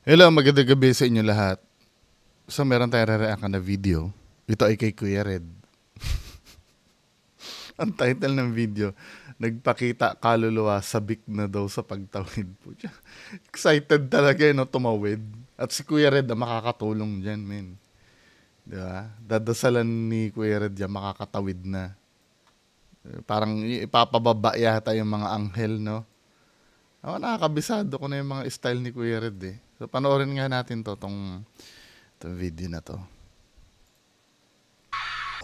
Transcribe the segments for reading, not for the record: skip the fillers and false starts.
Hello, magandang gabi sa inyo lahat. So, meron tayong re-react na video. Ito ay kay Kuya Red. Ang title ng video, nagpakita kaluluwa, sabik na daw sa pagtawid po. Excited talaga no, tumawid. At si Kuya Red ang makakatulong dyan, men. Diba? Dadasalan ni Kuya Red dyan, makakatawid na. Parang ipapababa yata yung mga anghel, no? Ako nakakabisado ko na yung mga style ni Kuya Red eh. So panoorin nga natin tong video na to.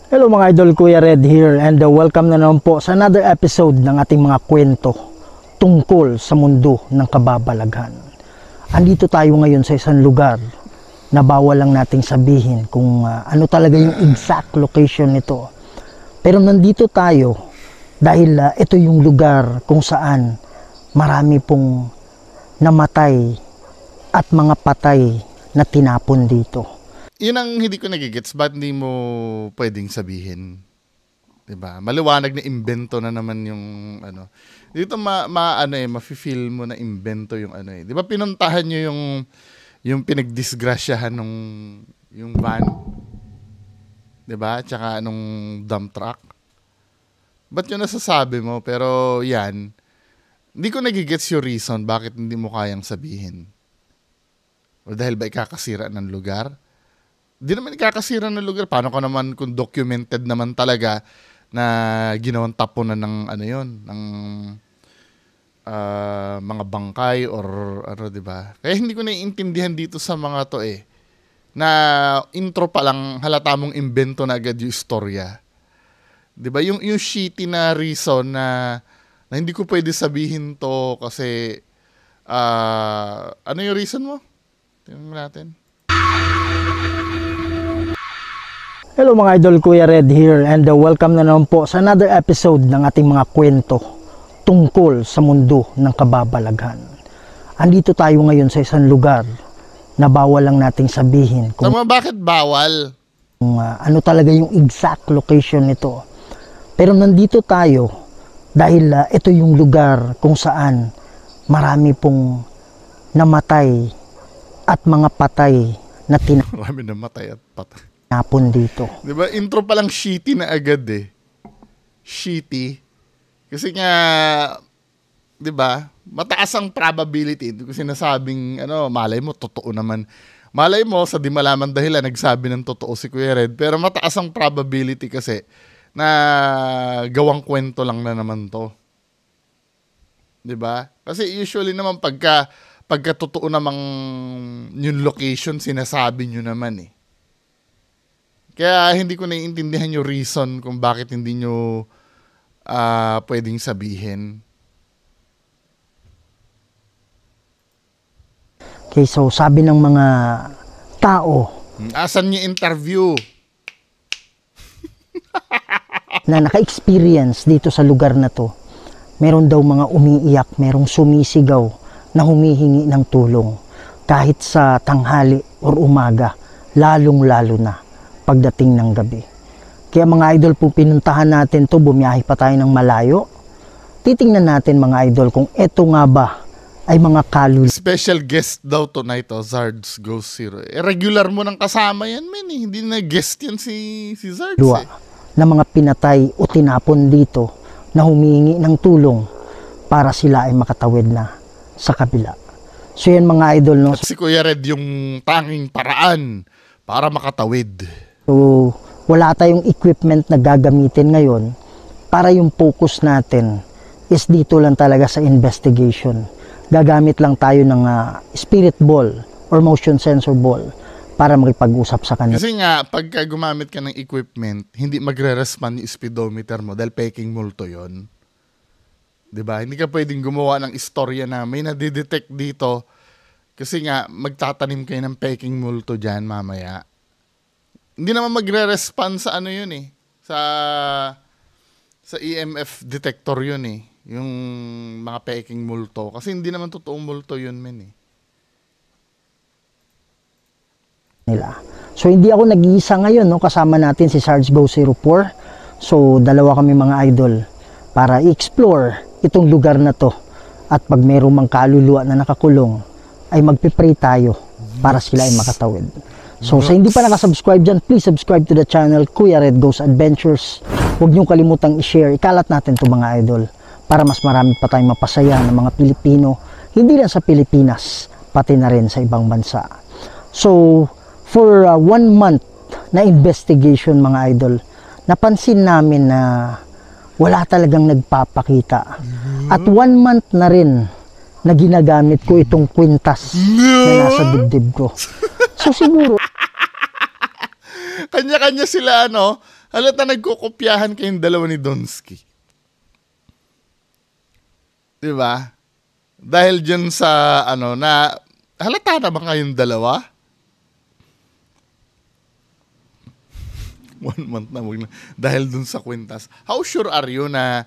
Hello mga idol, Kuya Red here and welcome na naman po sa another episode ng ating mga kwento tungkol sa mundo ng kababalaghan. Andito tayo ngayon sa isang lugar na bawal lang nating sabihin kung ano talaga yung exact location nito. Pero nandito tayo dahil ito yung lugar kung saan marami pong namatay at mga patay na tinapon dito. Yun ang hindi ko nagigets, ba't hindi mo pwedeng sabihin? Diba? Maliwanag na imbento na naman yung ano. Dito mafe-feel mo na imbento yung ano eh. Diba pinuntahan nyo yung pinagdisgrasyahan nung yung van? Diba? Tsaka nung dump truck? Ba't yun nasasabi mo? Pero yan, hindi ko nagigets yung reason bakit hindi mo kayang sabihin. O dahil ba ikakasira ng lugar? Hindi naman ikakasira ng lugar. Paano ka naman kung documented naman talaga na ginawang tapunan ng ano yun, ng mga bangkay or ano, diba? Kaya hindi ko naiintindihan dito sa mga to eh. Na intro pa lang halata mong imbento na agad yung istorya. Diba? Yung shitty na reason na hindi ko pwede sabihin to kasi ano yung reason mo? Tingnan natin. Hello mga idol, Kuya Red here and welcome na naman po sa another episode ng ating mga kwento tungkol sa mundo ng kababalaghan. Andito tayo ngayon sa isang lugar na bawal lang nating sabihin kung bakit bawal? Ano talaga yung exact location nito. Pero nandito tayo dahil ito yung lugar kung saan marami pong namatay at mga patay na Marami namatay at patay. Tinapon dito. Diba? Intro pa lang shitty na agad eh. Shitty. Kasi nga, diba? Mataas ang probability. Hindi ko sinasabing, malay mo, totoo naman. Malay mo, sa di malaman dahilan, nagsabi ng totoo si Kuya Red. Pero mataas ang probability kasi na gawang kwento lang na naman to. 'Di ba? Kasi usually naman pagka totoo namang yung location sinasabi nyo naman eh. Kaya hindi ko naiintindihan yung reason kung bakit hindi nyo pwedeng sabihin. Okay, so sabi ng mga tao asan yung interview? na naka-experience dito sa lugar na to, meron daw mga umiiyak, merong sumisigaw na humihingi ng tulong kahit sa tanghali or umaga, lalong-lalo na pagdating ng gabi. Kaya mga idol, po pinuntahan natin to, bumiyahe pa tayo ng malayo. Titingnan natin mga idol kung eto nga ba ay mga kaluluwa. Special guest daw tonight, Zards Goes Zero. Regular mo nang kasama yan, men eh. Hindi na guest yan si Zards eh. Na mga pinatay o tinapon dito na humihingi ng tulong para sila ay makatawid na sa kabila. So yan mga idol, no? At si Kuya Red yung tanging paraan para makatawid. So wala tayong equipment na gagamitin ngayon para yung focus natin is dito lang talaga sa investigation. Gagamit lang tayo ng spirit ball or motion sensor ball para makipag-usap sa kanila. Kasi nga, pagka gumamit ka ng equipment, hindi magre-respond yung speedometer mo dahil peking multo yon. Diba? Hindi ka pwedeng gumawa ng istorya na may nadidetect dito kasi nga, magtatanim kayo ng peking multo dyan mamaya. Hindi naman magre-respond sa ano yun eh. Sa EMF detector yun eh. Yung mga peking multo. Kasi hindi naman totoong multo yun, men eh. Nila. So hindi ako nag-iisa ngayon, no? Kasama natin si Sarge Go 04. So dalawa kami mga idol para i-explore itong lugar na to. At pag mayroong mang kaluluwa na nakakulong, ay magpipray tayo para sila ay makatawid. So sa hindi pa nakasubscribe dyan, please subscribe to the channel Kuya Red Goes Adventures. Huwag niyong kalimutang i-share, ikalat natin to mga idol para mas marami pa tayong mapasaya ng mga Pilipino, hindi lang sa Pilipinas, pati na rin sa ibang bansa. So for 1 month na investigation mga idol, napansin namin na wala talagang nagpapakita. At 1 month na rin na ginagamit ko itong kwintas na nasa dibdib ko. So siguro kanya-kanya sila, ano, halata nagkukopyahan kayong dalawa ni Donsky. Diba? Dahil dyan sa, ano, na, halata na ba kayong dalawa? 1 month na, dahil dun sa kwintas. How sure are you na,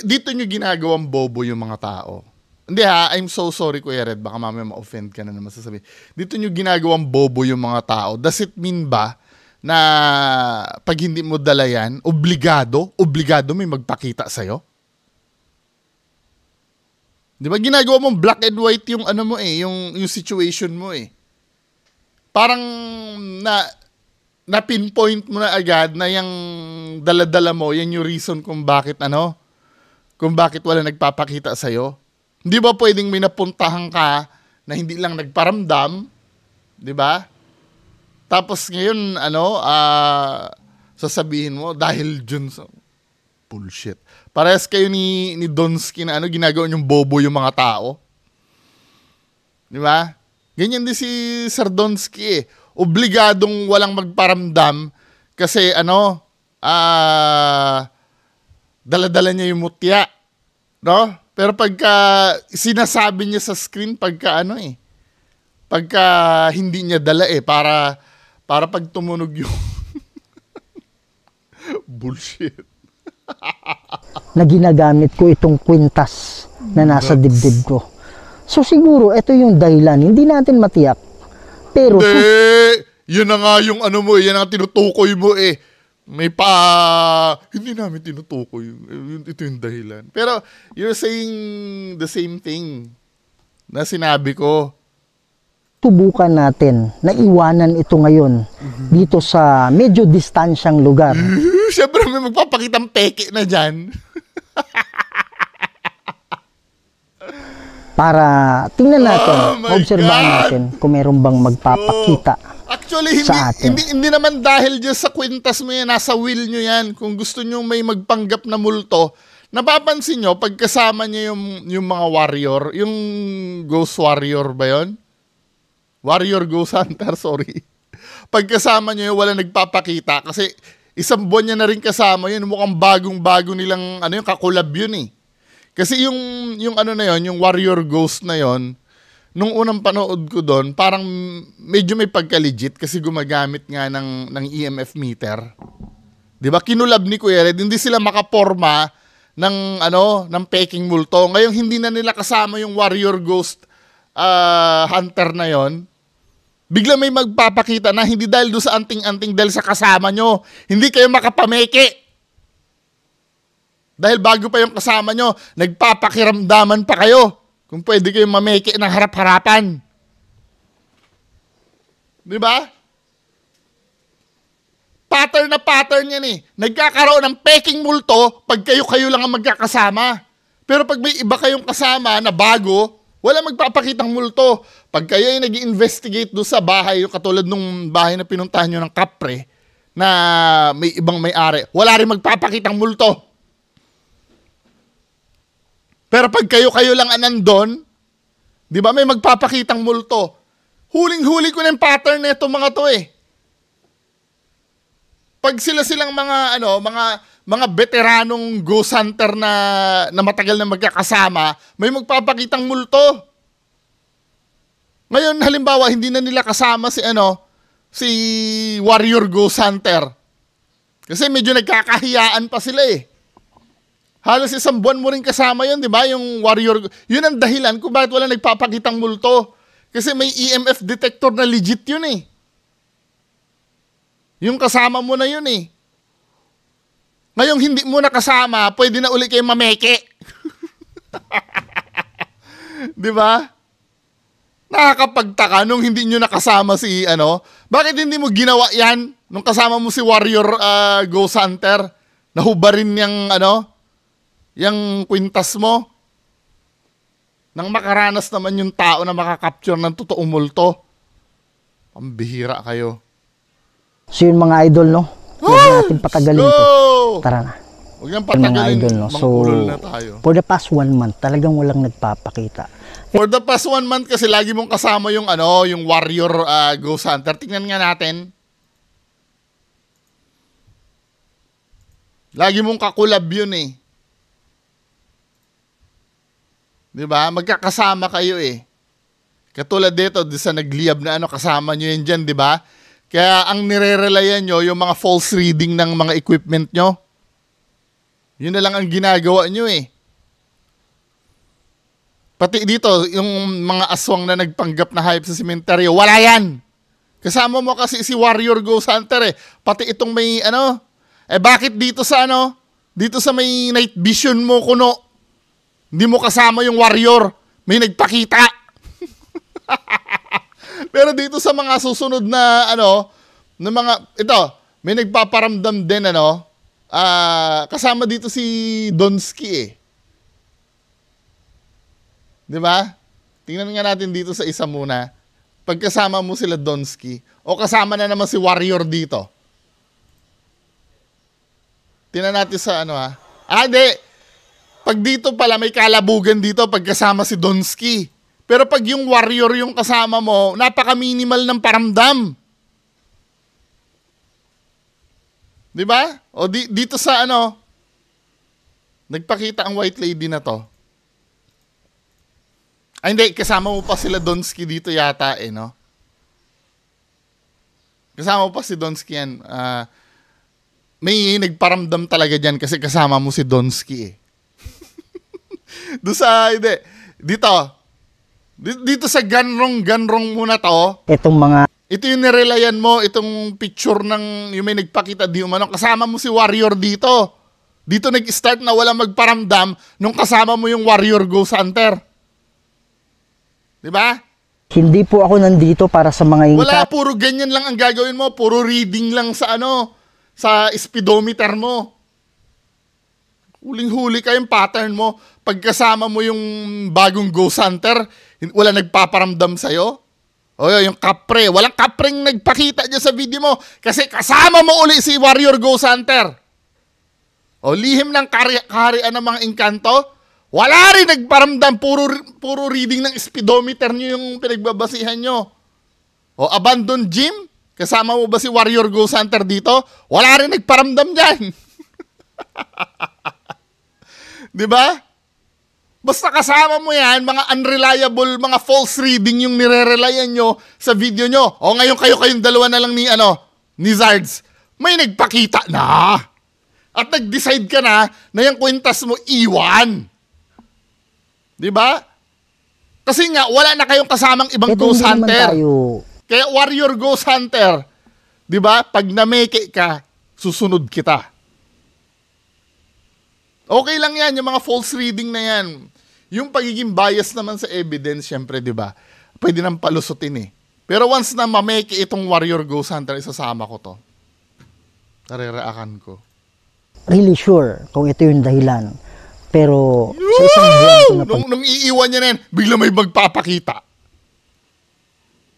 dito nyo ginagawang bobo yung mga tao? Hindi ha, I'm so sorry Kuya Red, baka mamaya ma-offend ka na naman sasabihin. Dito nyo ginagawang bobo yung mga tao. Does it mean ba na pag hindi mo dala yan, obligado may magpakita sa'yo? Di ba ginagawa mong black and white yung ano mo yung situation mo Parang na pinpoint mo na agad na yung dala-dala mo, yan yung reason kung bakit wala nagpapakita sa'yo. Hindi ba pwedeng may napuntahan ka na hindi lang nagparamdam, di ba? Tapos ngayon, sasabihin mo, dahil dyan sa bullshit. Parehas kayo ni Donsky na ginagawa niyong bobo yung mga tao. Di ba? Ganyan din si Sir Donsky Obligadong walang magparamdam kasi dala-dala niya yung mutya. No? Pero pagka sinasabi niya sa screen pagka hindi niya dala para pag tumunog yung bullshit. Na ginagamit ko itong kwintas na nasa dibdib ko. So siguro ito yung dahilan, hindi natin matiyak. Pero yun na nga yung yan ang tinutukoy mo hindi namin tinutukoy. Ito yung dahilan. Pero you're saying the same thing na sinabi ko. Tubukan natin na iwanan ito ngayon dito sa medyo distansyang lugar. Siyempre may magpapakitang peke na dyan. Para tingnan natin, obserbahan natin kung meron bang magpapakita actually, sa atin. Hindi naman dahil dyan sa kwintas mo yan, nasa will nyo yan. Kung gusto nyo may magpanggap na multo, napapansin nyo, pagkasama nyo yung mga warrior, yung ghost warrior ba yun? Warrior ghost hunter, sorry. Pagkasama nyo yung wala nagpapakita, kasi isang buwan niya na rin kasama yun, mukhang bagong-bago nilang, yung kakulab yun Kasi yung yung warrior ghost na yon, nung unang panood ko doon, parang medyo may pagka-legit kasi gumagamit nga ng EMF meter. 'Di ba? Kinulab ni Kuya Red, hindi sila makaporma ng peking multo. Ngayon hindi na nila kasama yung warrior ghost hunter na yon. Bigla may magpapakita na hindi dahil doon sa anting-anting, dahil sa kasama nyo. Hindi kayo makapameke. Dahil bago pa yung kasama nyo, nagpapakiramdaman pa kayo kung pwede kayong mameke ng harap-harapan. Di ba? Pattern na pattern yan Nagkakaroon ng peking multo pag kayo lang ang magkakasama. Pero pag may iba kayong kasama na bago, wala magpapakitang multo. Pag kayo ay nag-investigate doon sa bahay, yung katulad nung bahay na pinuntahan nyo ng kapre, na may ibang may-ari, wala rin magpapakitang multo. Pero pag kayo lang nandun, di ba may magpapakitang multo. Huling-huli ko na yung pattern na itong mga to Pag silang mga veteranong ghost hunter na matagal na magkakasama, may magpapakitang multo. Ngayon, halimbawa, hindi na nila kasama si warrior ghost hunter. Kasi medyo nagkakahiyaan pa sila Halos isang buwan mo rin kasama yun, di ba? Yung warrior, yun ang dahilan kung bakit wala nagpapakitang multo. Kasi may EMF detector na legit yun Yung kasama mo na yun Ngayong hindi mo na kasama, pwede na uli kayo mameke. Di ba? Nakakapagtaka nung hindi nyo nakasama si ano. Bakit hindi mo ginawa yan nung kasama mo si Warrior Ghost Hunter? Nahubarin yung ano, yung kwintas mo. Nang makaranas naman yung tao na makakapture ng totoong multo. Pambihira kayo. So yun mga idol, no? Huwag natin patagalin to. Tara na. Huwag nang patagalin, idol, no? mangkulol na tayo. For the past 1 month, talagang walang nagpapakita. For the past 1 month kasi lagi mong kasama yung ano, yung Warrior Ghost Hunter. Tingnan nga natin. Lagi mong kakulab yun eh. 'Di ba? Magkakasama kayo eh. Katulad dito, sa nagliyab na ano, kasama nyo yan dyan, 'di ba? Kaya ang nire-relayan nyo, yung mga false reading ng mga equipment nyo. Yun na lang ang ginagawa nyo eh. Pati dito, yung mga aswang na nagpanggap na hype sa sementeryo, wala yan. Kasama mo kasi si Warrior Ghost Hunter eh. Pati itong may ano, bakit dito sa ano, dito sa may night vision mo kuno, hindi mo kasama yung Warrior, may nagpakita. Pero dito sa mga susunod na ano, na mga, ito, may nagpaparamdam din ano, kasama dito si Donsky eh. 'Di ba? Tingnan nga natin dito sa isa muna. Pagkasama mo sila Donsky o kasama na naman si Warrior dito. Tingnan natin sa ano ha. Di. Pag dito pala may kalabugan dito pagkasama si Donsky. Pero pag yung Warrior yung kasama mo, napaka-minimal ng paramdam. 'Di ba? O dito sa ano, nagpakita ang white lady na to. Ay hindi, kasama mo pa sila Donsky dito yata eh, no? Kasama mo pa si Donsky yan. May nagparamdam talaga dyan kasi kasama mo si Donsky eh. Doon sa, hindi. Dito sa ganrong muna to. Itong mga... Ito yung nirelayan mo, itong picture ng, yung may nagpakita di umano, kasama mo si Warrior dito. Dito nag-start na walang magparamdam nung kasama mo yung Warrior Ghost Hunter. Diba? Hindi po ako nandito para sa mga wala, puro ganyan lang ang gagawin mo. Puro reading lang sa ano, sa speedometer mo. Huling-huli ka yung pattern mo. Pagkasama mo yung bagong Ghost Hunter, wala nagpaparamdam sa'yo. O yung kapre. Walang kapreng nagpakita dyan sa video mo. Kasi kasama mo uli si Warrior Ghost Hunter. O lihim ng kaharian ng mga engkanto. Wala rin nagparamdam, puro reading ng speedometer nyo yung pinagbabasihan nyo. O abandoned gym, kasama mo ba si Warrior Ghost Hunter dito? Wala rin nagparamdam dyan. Diba? Basta kasama mo yan, mga unreliable, mga false reading yung nire-relayan nyo sa video nyo. O ngayon kayong dalawa na lang ni Zards, may nagpakita na. At nag-decide ka na yung kwintas mo iwan. Diba? Kasi nga, wala na kayong kasamang ibang Ghost Hunter. Kaya Warrior Ghost Hunter, diba? Pag nameke ka, susunod kita. Okay lang yan, yung mga false reading na yan. Yung pagiging bias naman sa evidence, syempre, diba? Pwede nang palusutin eh. Pero once na mameke itong Warrior Ghost Hunter, isasama ko to. Nareraakan ko. Really sure kung ito yung dahilan. Pero sa isang buwan ko nung iiwan niya na yan, bigla may magpapakita.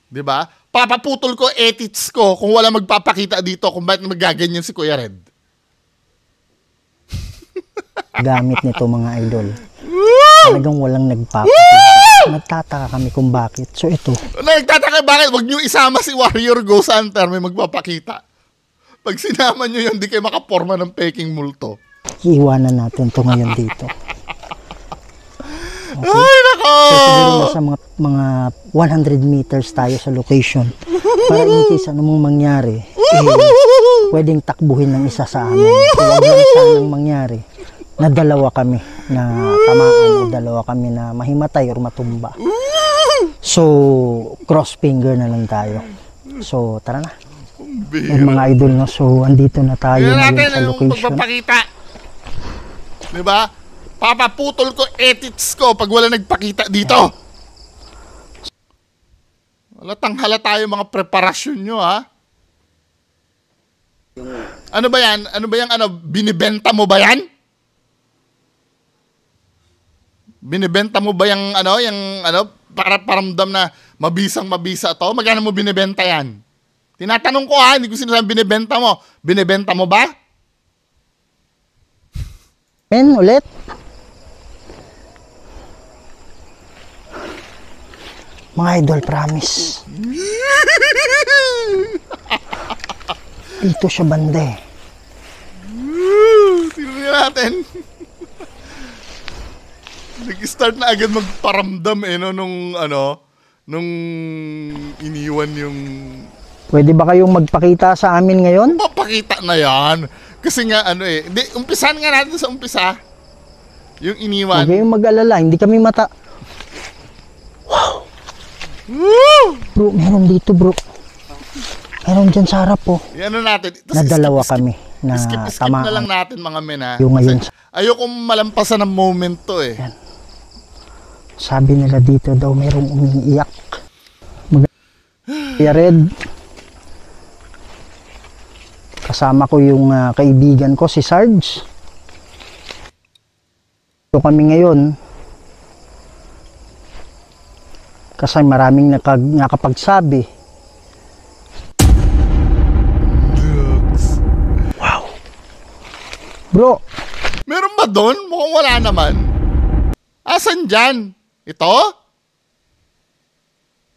Diba? Papaputol ko ethics ko kung wala magpapakita dito kung bakit magaganyan si Kuya Red. Gamit nito mga idol. Talagang walang nagpapakita. Nagtataka kami kung bakit. So ito. Nagtataka bakit? Huwag niyo isama si Warrior Ghost Hunter, may magpapakita. Pag sinama niyo yun, di kayo makaporma ng peking multo. Iiwanan natin to ngayon dito. Okay. Ay, nako! So, siguro nasa mga 100 meters tayo sa location. Para in case anumang mangyari, pwedeng takbuhin ng isa sa amin. So, wag lang sanang mangyari na dalawa kami na tamaan o dalawa kami na mahimatay or matumba. So, cross finger na lang tayo. So, tara na. Mga idol, no? So, andito na tayo ngayon sa location. Diba? Papaputol ko ethics ko pag wala nagpakita dito. halata yung mga preparasyon nyo, ha? Ano ba yan? Binibenta mo ba yan? Binibenta mo ba yung para paramdam na mabisang-mabisa to? Magkano mo binibenta yan? Tinatanong ko, ha? Hindi ko sinasabi binibenta mo. Binibenta mo ba? Men, ulit. Mga idol, promise. Dito siya banda eh. Tingnan natin. Nag-start na agad magparamdam nung iniwan yung... Pwede ba kayong magpakita sa amin ngayon? Papakita na yan. Kasi nga umpisan nga natin sa umpisa. Yung iniwan. Huwag kayong mag-alala, hindi kami Wow! Woo! Bro, meron dito bro. Meron dyan sa harap po. Yan natin. Nadalawa kami na skip tamaan. na lang natin mga men, ha. Yung ngayon. Ayokong malampasan ng moment to eh. Yan. Sabi nila dito daw merong umiiyak. Kaya Red, kasama ko yung kaibigan ko si Sarge. So kami ngayon kasi maraming nakapagsabi. Drugs. Wow. Bro, Meron ba doon? Mukhang wala naman. Asan dyan? Ito?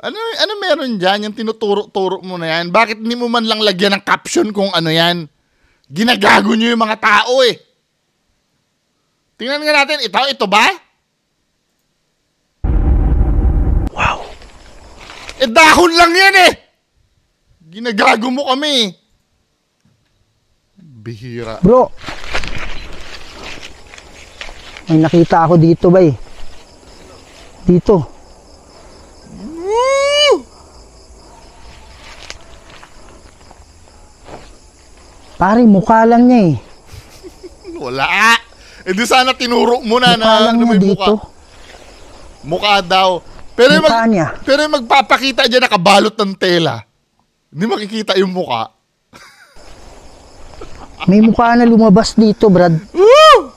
Ano meron dyan? Yung tinuturo-turo mo na yan? Bakit hindi mo man lang lagyan ng caption kung ano yan? Ginagago nyo yung mga tao eh. Tingnan nga natin. Ito ba? wow. Dahon lang yan eh. Ginagago mo kami. Bihira. Bro, may nakita ako dito ba eh. Dito. Woo! Pare, mukha lang niya eh. Wala. Di sana tinuro mo na Mukha lang may niya dito. Mukha daw. Pero Mukha niya. pero yung magpapakita dyan nakabalot ng tela. Hindi makikita yung mukha. May mukha na lumabas dito, Brad. Woo!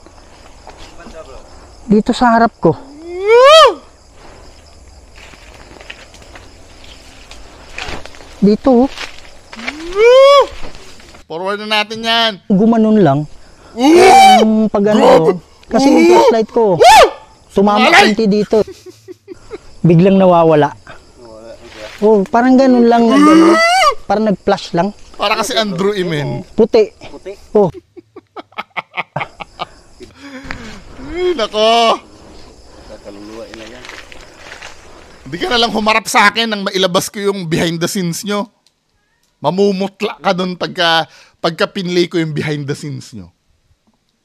Dito sa harap ko. Woo! Dito, oh. Woo! Forward na natin yan. Gumanon lang. Woo! Yung pag ano, kasi yung flashlight ko, Woo! tumama Alay! konti dito. Biglang nawawala. Oh, parang ganun lang. Parang nag-flash lang. Para kasi Andrew Imen. Puti. Oh, Ay, nako. Hindi ka na lang humarap sa akin nang mailabas ko yung behind the scenes nyo. Mamumutla ka dun pagka pinlay ko yung behind the scenes nyo.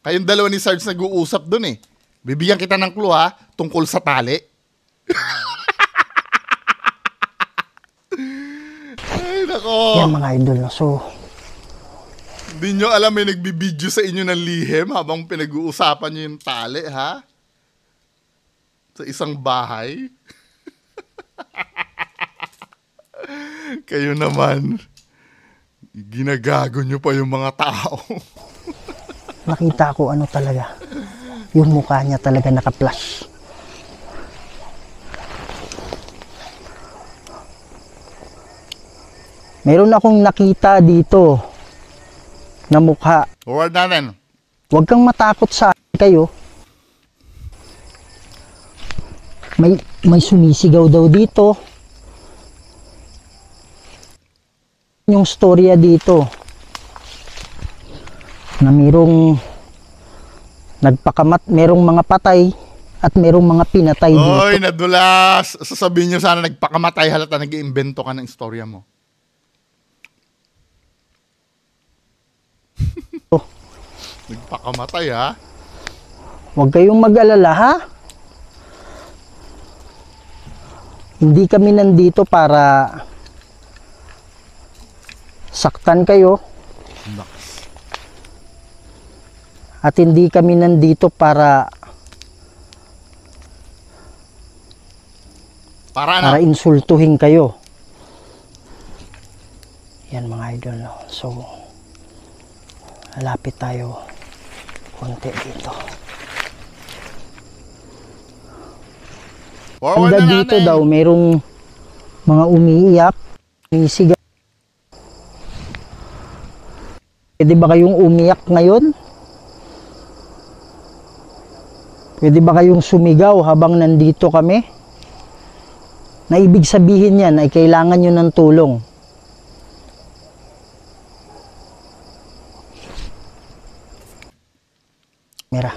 Kayong dalawa ni Sarge nag-uusap dun eh. Bibigyan kita ng clue ha, tungkol sa tali. Ay, nako. yan mga idol. So, Hindi nyo alam may nagbibideo sa inyo ng lihim habang pinag-uusapan nyo yung tali, ha? Sa isang bahay. Kayo naman, ginagago nyo pa yung mga tao. nakita ko ano talaga. Yung mukha niya talaga naka-flash. Meron akong nakita dito na mukha. Forward natin. Huwag kang matakot sa kayo. May sumisigaw daw dito. Yung storya dito na merong merong mga patay at merong mga pinatay dito. Oy, nadulas. Sasabihin nyo sana nagpakamatay halata nag-iimbento ka ng istorya mo. Nagpakamatay ha. Huwag kayong mag-alala ha. Hindi kami nandito para saktan kayo. At hindi kami nandito para Para ano? insultuhin kayo. Yan mga idol, no? So, lapit tayo konti dito. Forward Hanggang na dito natin. daw, mayroong mga umiiyak, umisigaw. Pwede ba kayong umiyak ngayon? Pwede ba kayong sumigaw habang nandito kami? Na ibig sabihin yan ay kailangan nyo ng tulong. Mira.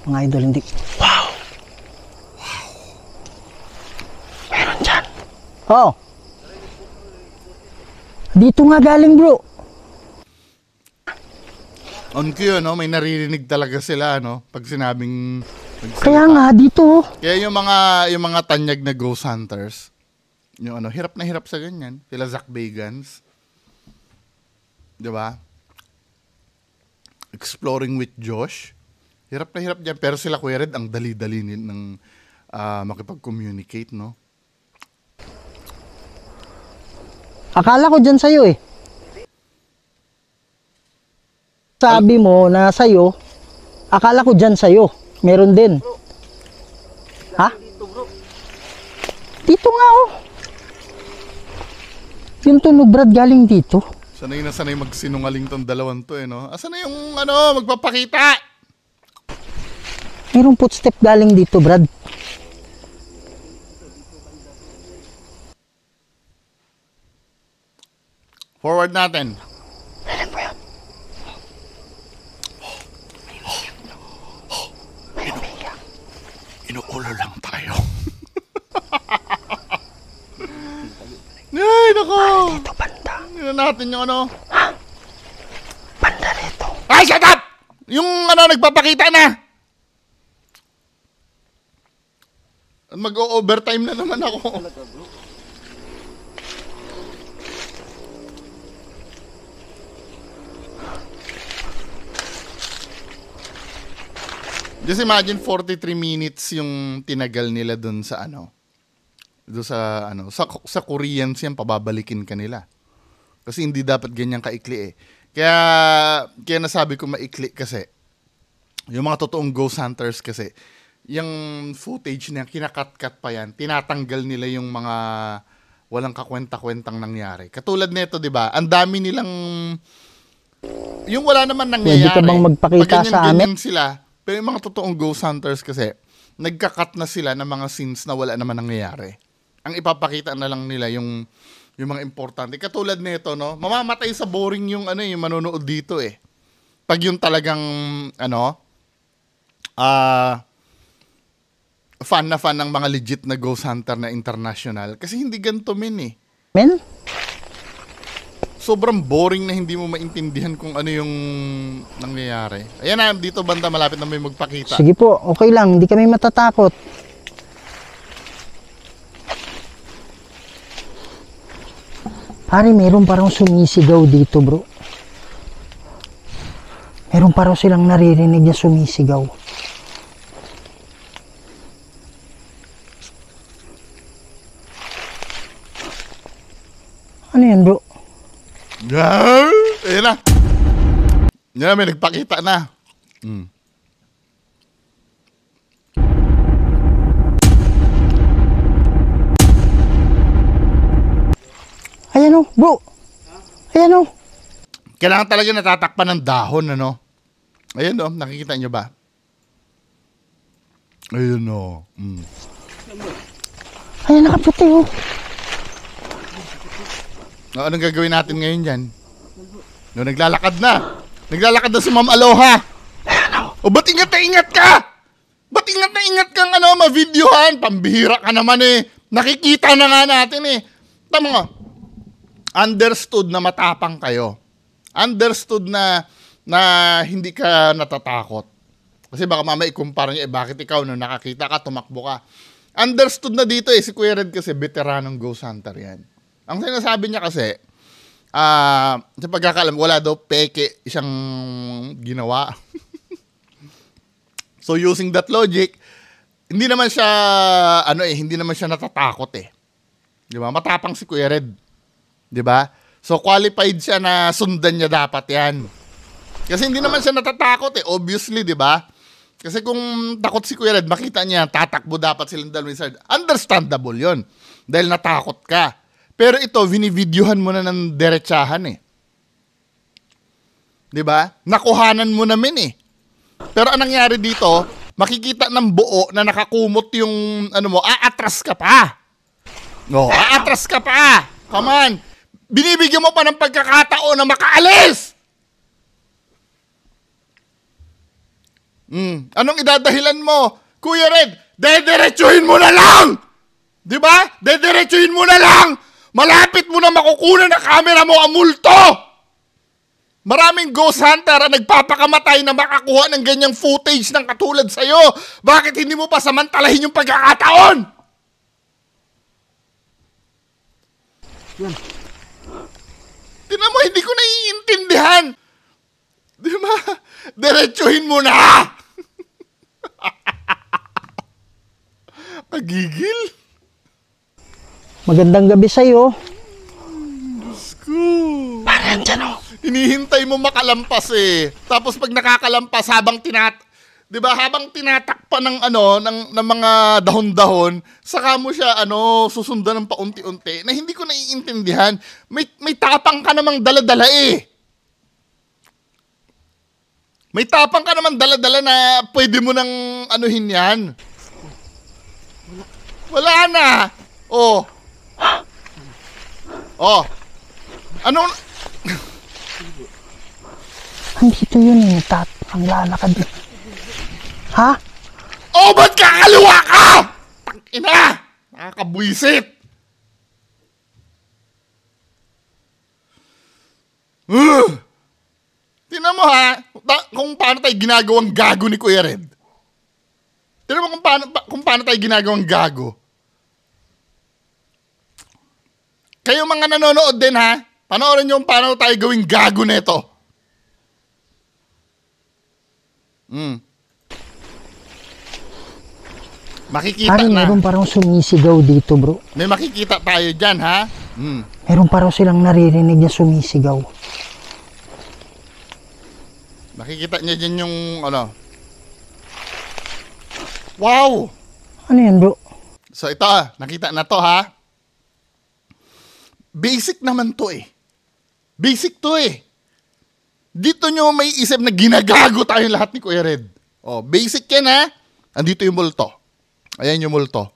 Mga idol, hindi. Wow! Wow! Meron dyan. Oh! Dito nga galing, bro. On cue, no? May naririnig talaga sila, no? Pag sinabing magsalita. Kaya nga, dito. Kaya yung mga tanyag na ghost hunters, yung ano, hirap na hirap sa ganyan. Sila Zach Bagans. 'Di ba? Exploring with Josh. Hirap na hirap diyan, pero sila Kuya Red ang dali-dali ng makipag-communicate, no? Akala ko dyan sa'yo eh. Sabi mo na sa'yo, akala ko dyan sa'yo. Meron din. Ha? Dito nga oh. Yung tunog, Brad, galing dito. Sanay na sanay magsinungaling tong dalawang to, eh, no? Asan na yung, ano, magpapakita? Mayroong footstep galing dito, Brad. Forward natin. Alam mo yan. Inuulo lang tayo. Ay, nako! Dito, banda. Tingnan natin yung ano. Banda rito. Ay, shut up! Yung ano, nagpapakita na. Mag-o-overtime na naman ako. Just imagine 43 minutes yung tinagal nila dun sa ano. Doon sa ano, sa Koreans yan pababalikin kanila. Kasi hindi dapat ganyan kaikli eh. Kaya nasabi ko maikli kasi yung mga totoong ghost hunters kasi yung footage niya kinakat-cut pa yan. Tinatanggal nila yung mga walang kakwenta-kwentang nangyari. Katulad nito, 'di ba? Ang dami nilang yung wala naman nangyayari. Pwede ka bang magpakita sa amin? Sila. Pero yung mga totoong ghost hunters kasi, nagkakat na sila ng mga scenes na wala naman nangyayari. Ang ipapakita na lang nila yung mga importante. Katulad nito, no? Mamamatay sa boring yung ano, yung manonood dito eh. Pag yung talagang ano, fan ng mga legit na ghost hunter na international. Kasi hindi ganito eh. Men? Sobrang boring na hindi mo maintindihan kung ano yung nangyayari. Ayan na, dito banda, malapit na may magpakita. Sige po, okay lang. Hindi kami matatakot. Pare, meron parang sumisigaw dito, bro. Meron parang silang naririnig na sumisigaw. Ano yan, bro? Ayan na. Yan na, may nagpakita na. Ayan o, bro. Ayan o. Kailangan talaga natatakpan ng dahon, ano? Ayan o, nakikita nyo ba? Ayan o. Ayan, nakaputi o. Anong gagawin natin ngayon dyan? No, naglalakad na. Naglalakad na si Ma'am Aloha. O, ba't ingat na ingat ka? Ba't ingat na ingat kang ano, ma-videohan? Pambihira ka naman eh. Nakikita na nga natin eh. Tama nga. Understood na matapang kayo. Understood na hindi ka natatakot. Kasi baka mamaya ikumpara niya, bakit ikaw nung nakakita ka, tumakbo ka. Understood na dito eh, si Kuya Red kasi veteranong ghost hunter yan. Ang sinasabi niya kasi, sa pagkakalam, wala daw peke siyang ginawa. So using that logic, hindi naman siya natatakot eh. Di ba? Matapang si Kuya Red. Di ba? So, qualified siya na sundan niya dapat yan. Kasi hindi naman siya natatakot eh. Obviously, di ba? Kasi kung takot si Kuya Red, makita niya, tatakbo dapat silang dalawang wizard. Understandable yon dahil natakot ka. Pero ito, vinivideohan mo na ng derechahan eh. Di ba? Nakuhanan mo namin eh. Pero anong nangyari dito, makikita ng buo na nakakumot yung, aatras ka pa. No, aatras ka pa. Come on. Binibigyan mo pa ng pagkakataon na makaalis. Anong idadahilan mo? Kuya Red, dederechuhin mo na lang. Di ba? Dederechuhin mo na lang. Malapit mo na makukunan na camera mo ang multo. Maraming ghost hunter ang nagpapakamatay na makakuha ng ganyang footage ng katulad sa'yo. Bakit hindi mo pa samantalahin yung pagkakataon? Yan. Tinan mo, hindi ko naiintindihan. Di ba? Diretsuhin mo na! Kagigil. Magandang gabi sa'yo. Diyos ko. Parang dyan o. Hinihintay mo makalampas eh. Tapos pag nakakalampas habang habang tinatakpan ng mga dahon-dahon, saka mo siya susundan ng paunti-unti na hindi ko naiintindihan. May tapang ka namang dala-dala eh. May tapang ka namang dala-dala na pwede mo nang anuhin yan. Wala na. Oh. Oh. Anong Andito yun eh, ang lalakad eh. Ha? Oh, ba't kakaliwa ka? Tangina! Nakakabwisit! Tingnan mo ha, kung paano tayo ginagawang gago ni Kuya Red. Tingnan mo kung paano tayo ginagawang gago. Kayo mga nanonood din ha, panoorin nyo kung paano tayo gawing gago nito. Makikita Parang na. meron parang sumisigaw dito bro. May makikita tayo dyan, ha? Meron parang silang naririnig na sumisigaw. Makikita niya dyan yung, Wow! Ano yan bro? So ito, nakita na to, ha? Basic naman to, eh. Basic to, eh. Dito nyo may isip na ginagago tayong lahat ni Kuya Red. Oh, basic yan, ha? Andito yung multo. Ayan yung multo.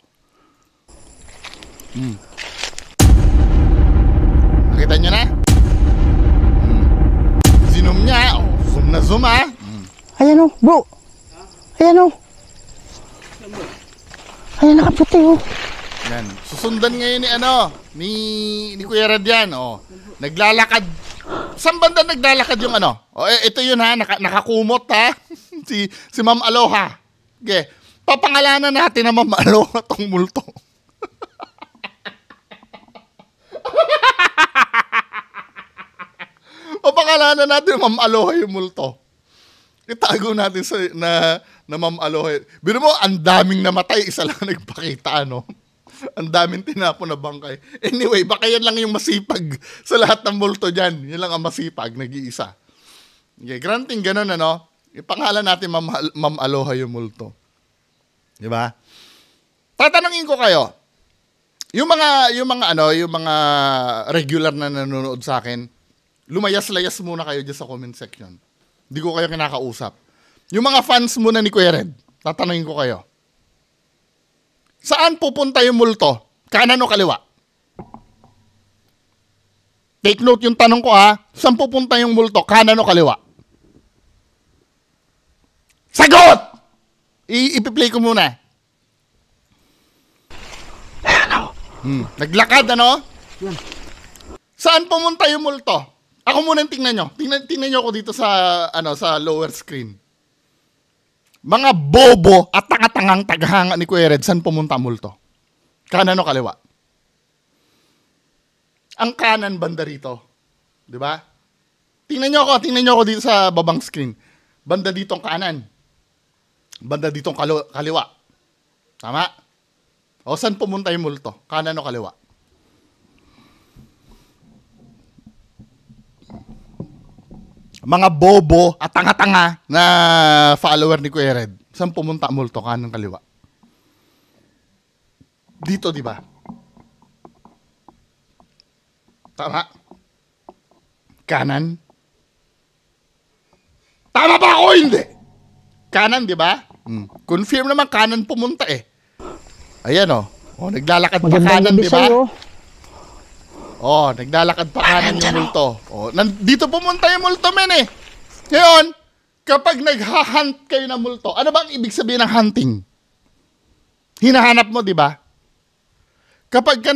Nakita nyo na? Zoom niya. Oh, zoom na zoom, ha? Ayan o bro. Ayan o. Ayan nakaputi o. Yan. Susundan ngayon ni ni Kuya Red yan. Oh. Naglalakad. Saan banda naglalakad yung Oh, ito yun ha, nakakumot ha. si Ma'am Aloha. Okay. Papangalanan natin na Ma'am Aloha tong multo. Papangalanan natin Ma'am Aloha yung multo. Itago natin na Ma'am Aloha. Biro mo, ang daming namatay, isa lang nagpakita, Ang daming tinapon na bangkay. Anyway, baka yan lang yung masipag sa lahat ng multo dyan. Yan lang ang masipag, nag-iisa. Okay, granting ganun, ipangalan natin Ma'am Aloha yung multo. Di ba? Tatanungin ko kayo, yung mga regular na nanonood sa akin, lumayas-layas muna kayo dyan sa comment section. Hindi ko kayo kinakausap. Yung mga fans muna ni Kuya Red, tatanungin ko kayo. Saan pupunta yung multo? Kanan o kaliwa? Take note yung tanong ko ha. Saan pupunta yung multo? Kanan o kaliwa? Sagot! Ipi-play ko muna. Naglakad, Yan. Saan pumunta yung multo? Ako muna tingnan nyo. Tingnan nyo ako dito sa lower screen. Mga bobo at tanga-tangang taghanga ni Kuya Red, saan pumunta ang multo? Kanan o kaliwa? Ang kanan banda rito. Di ba? Tingnan nyo ako dito sa babang screen. Banda dito ang kanan. Banda dito ang kaliwa. Tama? O saan pumunta yung multo? Kanan o kaliwa? mga bobo at tanga-tanga na follower ni Kuya Red, saan pumunta multo? Kanan kaliwa? Dito, di ba? Tama? Kanan? Tama ba ako? Hindi. Kanan, di ba? Confirm naman kanan pumunta eh. Ayan oh. Oh, naglalakad pa kanan, di ba? Oh, naglalakad pa kanan yung multo. Oh, dito pumunta yung multo, men eh. Ngayon, kapag nagha-hunt kayo ng multo, ano bang ibig sabihin ng hunting? Hinahanap mo, di ba? Kapag ka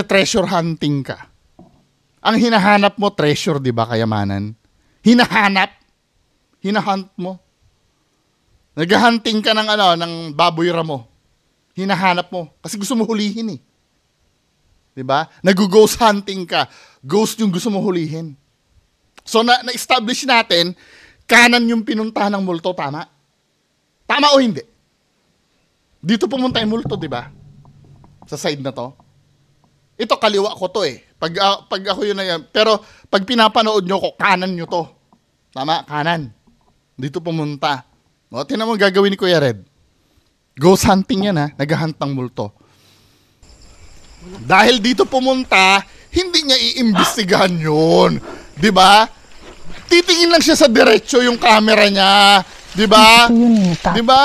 treasure hunting ka, ang hinahanap mo, treasure, di ba, kayamanan? Hinahunt mo. Nag-hunting ka ng baboy ramo. Hinahanap mo. Kasi gusto mo hulihin eh. Diba? Nag-ghost hunting ka. Ghost yung gusto mo hulihin. So, na-establish natin, kanan yung pinuntahan ng multo, tama? Tama o hindi? Dito pumunta yung multo, diba? Sa side na to. Ito, kaliwa ko to eh. Pag ako yun na yan. Pero, pag pinapanood nyo ko, kanan nyo to. Tama? Kanan. Dito pumunta. O, tinan mo gagawin ni Kuya Red. Ghost hunting yan ha. Nag-hunt ng multo. Dahil dito pumunta, hindi niya iimbestigahan yun. Diba? Titingin lang siya sa diretso yung camera niya. Diba? Diba?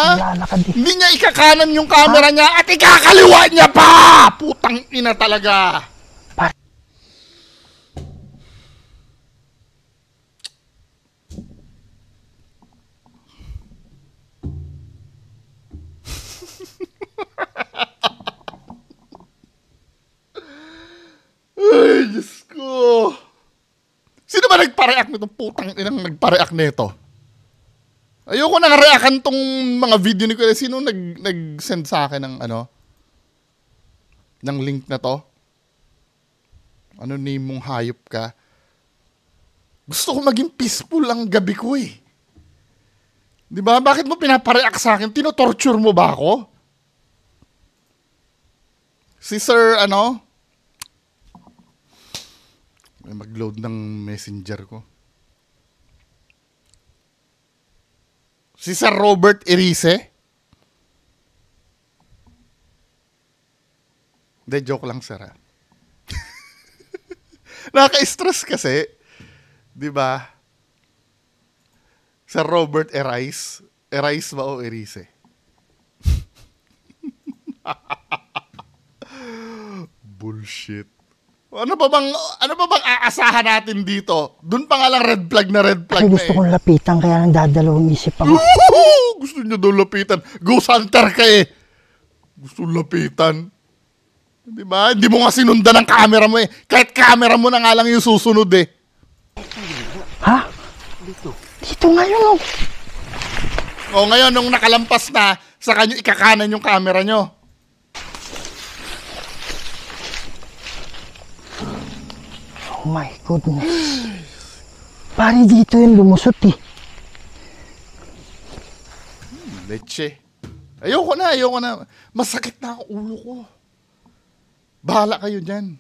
Hindi niya ikakanan yung camera niya at ikakaliwa niya pa! Putang ina talaga. Ay, Diyos ko. Sino ba nagpareact nito? Putang inang nagpareact nito. Ayoko nang reactan tong mga video ni Kuya. Sino nag-send sa akin ng ng link na to? Ano name mong hayop ka? Gusto ko maging peaceful ang gabi ko eh. Di ba? Bakit mo pinapareact sa akin? Tinotorture mo ba ako? Si Sir, mag-load ng messenger ko. Si Sir Robert Erice. Hindi, joke lang, sir. Nakaka-stress kasi. Di ba? Sir Robert Erice. Erice ba o Erice? Bullshit. Ano ba bang aasahan natin dito? Doon pa nga lang red flag na Ay, gusto kong lapitan kaya nang dadalawang isip ako. Gusto niyo daw lapitan. Ghost hunter ka eh. Gusto lapitan. Di ba? Hindi mo nga sinundan ng camera mo eh. Kahit camera mo na nga lang yung susunod eh. Ha? Dito ngayon oh. O ngayon, nung nakalampas na, saka nyo ikakanan yung camera nyo. Oh my goodness. Pare dito yung lumusot eh. Leche. Ayoko na. Masakit na ang ulo ko. Bahala kayo dyan.